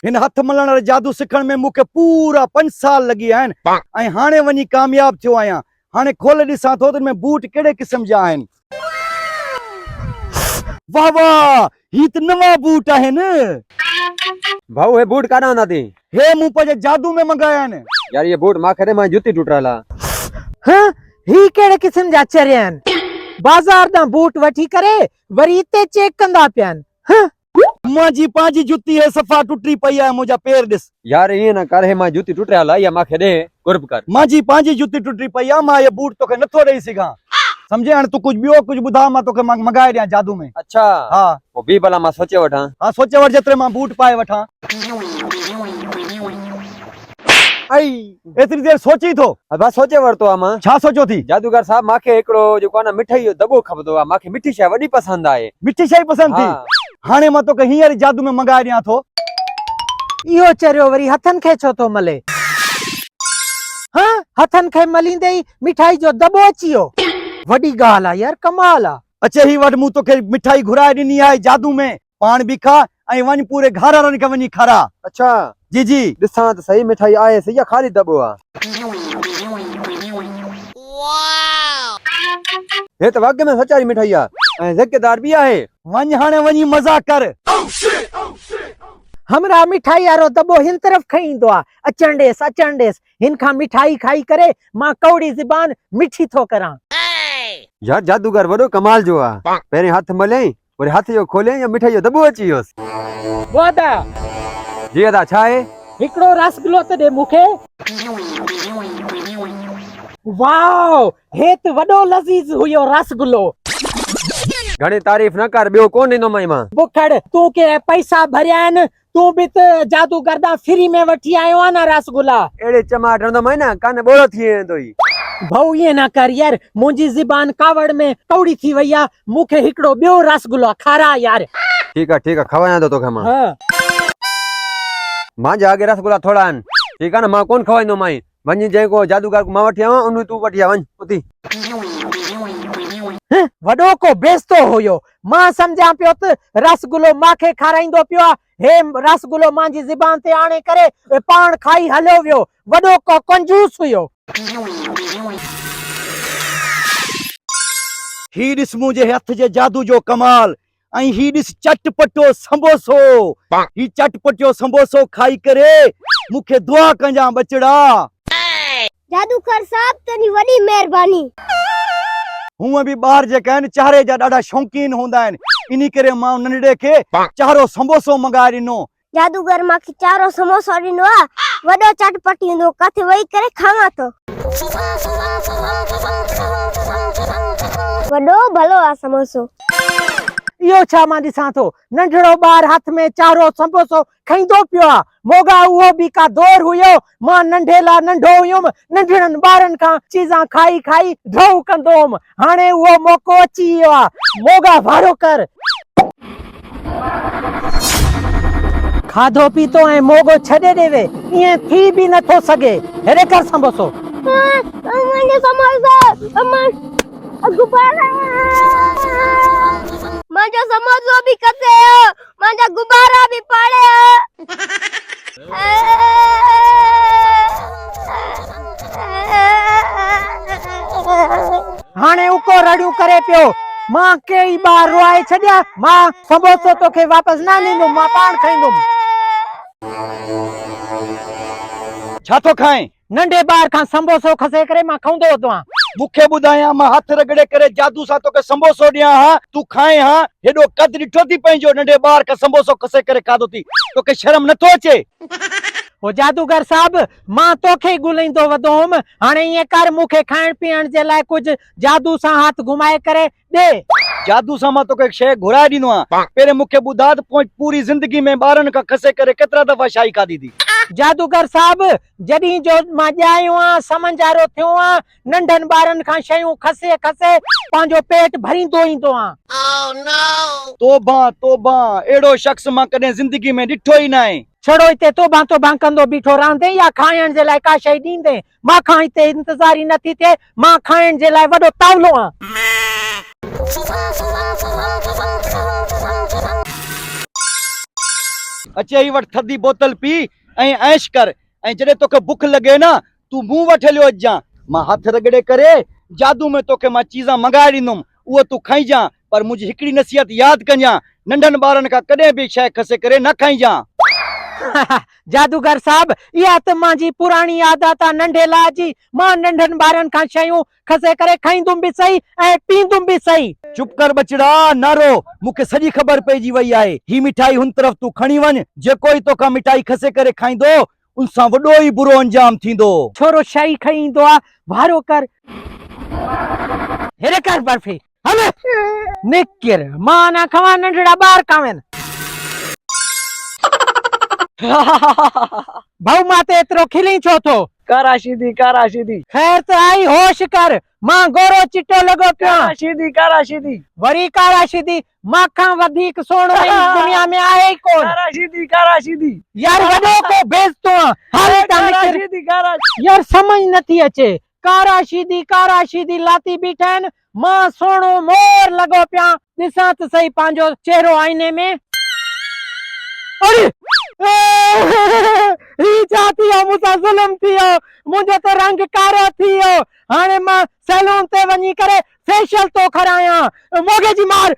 हिन हथ मलण वारे जादू सिखण में मूंखे पूरा 5 साल लगी आहिनि ऐं हाणे वञी कामयाब थियो आहियां। हाणे खोले ॾिसां थो त में बूट कहिड़े क़िस्म जा आहिनि। वाह वाह, ही त नवां बूट आहिनि। भाऊ हे बूट काॾा हूंदा थी? हे मूं पंहिंजे जादू में मंगाया आहिनि। यार ये बूट मां मां जुती टुटल आहे। हाँ, ही केड़े किस्म जा चरिया आहिनि? बाज़ार दा बूट वठी करे वरी इते चेक कंदा पिया आहिनि। हाँ, मुंहिंजी पंहिंजी जुती हे सफ़ा टुटी पई आहे, मुंहिंजा पेर ॾिस। यार ईअं न कर, हे मां जुती टुटियल आहे या मूंखे ॾे कुर्ब कर। मुंहिंजी पंहिंजी जुती टुटी पई आहे, मां ये बूट तोखे नथो ॾेई सघां। समझे? हाणे तूं कुझु ॿियो कुझु ॿुधा, मां तोखे मंगाए ॾियां जादू में। अच्छा हा पोइ बि भला मां सोचे वठां। हा सोचे वठ, जेतिरे मां बूट पाए वठां। एतिरी देर सोची थो? बस सोचे वरतो आहे मां। छा सोचो थी? जादूगर साहब मूंखे हिकिड़ो जेको आहे न मिठाई जो दॿो खपंदो आहे। मूंखे मिठी शइ वॾी पसंदि आहे। मिठी शइ पसंदि थी? हाणे मां तोखे हींअर जादू में मंगाए ॾियां थो। इहो चरियो वरी हथनि खे छो थो मले? हाँ, हथनि खे मलींदे ई मिठाई जो दॿो अची वियो। वॾी ॻाल्हि आहे यार, कमाल आहे। अचे ही वटि, मूं तोखे मिठाई घुराए ॾिनी आहे जादू में, पाण बि खा ऐं वञ पूरे घर वारनि खे वञी खारा। अच्छा जी जी। ॾिसां त सही मिठाई आहे सही, खाली दॿो आहे। हे त वाक़ई में सचाई मिठाई आहे ऐं ज़िकेदार बि आहे। वञ हाणे वञी मज़ा कर। हमरा मिठाई वारो दॿो हिन तरफ़ खणी ईंदो आहे। अचण ॾेस। हिन खां मिठाई खाई करे मां कौड़ी ज़बान मिठी थो करां। यार जादूगर वॾो कमाल जो आहे। पहिरीं हथ मले वरी हथ जो खोले या मिठाई जो दॿो अची वियोसि। वादा जी अदा, छा आहे? हिकिड़ो रसगुल्लो त ॾे मूंखे। वाओ, हे त वॾो लज़ीज़ हुयो रसगुल्लो। घणी तारीफ़ न कर, ॿियो कोन ॾींदो माई मां। बुखड़, तूं के पैसा भरिया आहिनि, तूं बि त जादूगर दा फ्री में वठी आयो आहे न रसगुल्ला। अहिड़े चमाट रहंदो माई न, कान बोलो थी वेंदो ई। भाऊ ईअं न कर यार, मुंहिंजी ज़बान कावड़ में कौड़ी थी वई आहे। मूंखे हिकिड़ो ॿियो रसगुल्लो खारा यार। ठीक आहे खवायां थो तोखे मां। हाँ। मुंहिंजे अॻे रसगुल्ला थोड़ा आहिनि। ठीकु आहे न, मां कोन खवाईंदो माई। वञी जेको जादूगर मां वठी आवां उन तूं वठी आ वञ उती। वॾो को बेस्तो हुयो। मां सम्झां पियो त रसगुल्लो मांखे खाराईंदो पियो आहे। हे रसगुल्लो मुंहिंजी ज़बान ते आणे करे पाण खाई हलियो वियो। वॾो को कंजूस हुयो। ही ॾिस मुंहिंजे हथ जे जादू जो कमाल, ऐं ही ॾिस चटपटो संबोसो। ही चटपटो संबोसो खाई करे मूंखे दुआ कजां बचड़ा। जादूगर साहब तनी वॾी महिरबानी। हूअं बि ॿार जेका आहिनि चारे जा ॾाढा शौक़ीन हूंदा आहिनि, इन करे मां नंढड़े खे चारो संबोसो मंगाए ॾिनो। जादूगर मांखे चारो समोसा ॾिनो आहे, वॾो चटपटी हूंदो, किथे वेही करे खावां थो। वॾो भलो आहे समोसो। इहो छा मां ॾिसां थो? नंढड़ो ॿार हथ में चारो संबोसो खाईंदो पियो आहे। मोगा उहो बि का दौर हुयो, मां नंढे ला नंढो हुयुमि, नंढड़नि ॿारनि खां चीज़ां खाई खाई ढौ कंदो हुअमि। हाणे उहो मौक़ो अची वियो आहे। मोगा भाड़ो कर। खाधो पीतो ऐं मोगो छॾे ॾेवे, ईअं थी बि नथो सघे। हेॾे कर संबोसो। मुंहिंजो समोसो बि कसे, मुंहिंजा गुब्बारा बि पाड़े। हाणे उको रड़ियूं करे पियो। मां कई बार रोआए छॾिया। मां समोसो तोखे वापस न ॾींदुमि, मां पाण खाईंदुमि। छा थो खाएं? नंढे ॿार खां संबोसो खसे करे मां खाऊंदो होतो आं। मूंखे ॿुधायां, मां हथ रगड़े करे जादू सां तोखे संबोसो ॾियां हा, तू खाएं हा? हेॾो कद ॾिठो थी पंहिंजो, नंढे ॿार खां संबोसो खसे करे खाधो थी। तोखे शर्म नथो अचे? ओ जादूगर साहब, मां तोखे ॻोल्हींदो वधो हुअमि। हाणे ईअं कर, मूंखे खाइण पीअण जे लाइ कुझु जादू सां हथ घुमाए करे ॾे। जादू सां मां तोखे शइ घुराए ॾींदो आहियां। पहिरें मूंखे ॿुधा त पूरी ज़िंदगी में ॿारनि खां खसे करे केतिरा दफ़ा शाही खाधी थी? जादूगर साहब, जॾहिं जो मां ॼायो आं, समझदारो थियो आं, नंढनि ॿारनि खां शयूं खसे खसे पंहिंजो पेट भरींदो ईंदो आं। तोबा तोबा, अहिड़ो शख्स मां कॾहिं ज़िंदगी में ॾिठो ई न आहे। छड़ो हिते तोबा तोबा कंदो बीठो रहंदे या खाइण जे लाइ का शइ ॾींदे? मां खां हिते इंतज़ार ई नथी थिए। मां खाइण जे लाइ वॾो तावलो आं। अचे ही वटि थधी बोतल पी ऐं ऐश कर ऐं जॾहिं तोखे बुख लॻे न तूं मूं वटि हलियो अचिजांइ मां हथ रगड़े करे जादू में तोखे मां चीज़ां मंगाए ॾींदुमि उहो तूं खाइजांइ पर मुंहिंजी हिकिड़ी नसीहत यादि कजांइ नंढनि ॿारनि खां कॾहिं बि शइ खसे करे न खाइजांइ जादूगर साहब इहा त मुंहिंजी पुराणी आदत आहे नंढेला जी मां नंढनि ॿारनि खां शयूं खसे करे खाईंदुमि बि सही ऐं पींदुमि बि सही चुप कर बचड़ा नारो मूंखे सॼी ख़बर पइजी वई आहे ही मिठाई हुन तरफ़ तूं खणी वञ जेको ई तोखां मिठाई खसे करे खाईंदो उन सां वॾो ई बुरो अंजाम थींदो छोरो शई खाई ईंदो आहे वारो कर हेरे कर बर्फी हले निकिर मां न खावां नंढड़ा ॿार खावनि भाऊ मां ते एतिरो खिली छो थो काराशीदी खैर त आई होश कर मां गोरो चिट्टो लॻो पियो काराशीदी वरी काराशीदी मां खां वधीक सोणो इस दुनिया में आहे ई कोन काराशीदी यार वॾो को बेइज्जतो हर निकिर यार समझ नथी अचे काराशीदी लाती बीठा आहिनि मां सोणो मोर लॻो पिया ॾिसां त सही पंहिंजो चेहरो आईने में अरे ही छा थी वियो मूंसां ज़ुल्म थी वियो मुंहिंजो त रंग कारो थी वियो हाणे मां सैलून ते वञी करे फेशियल थो करायां मोगे जी मार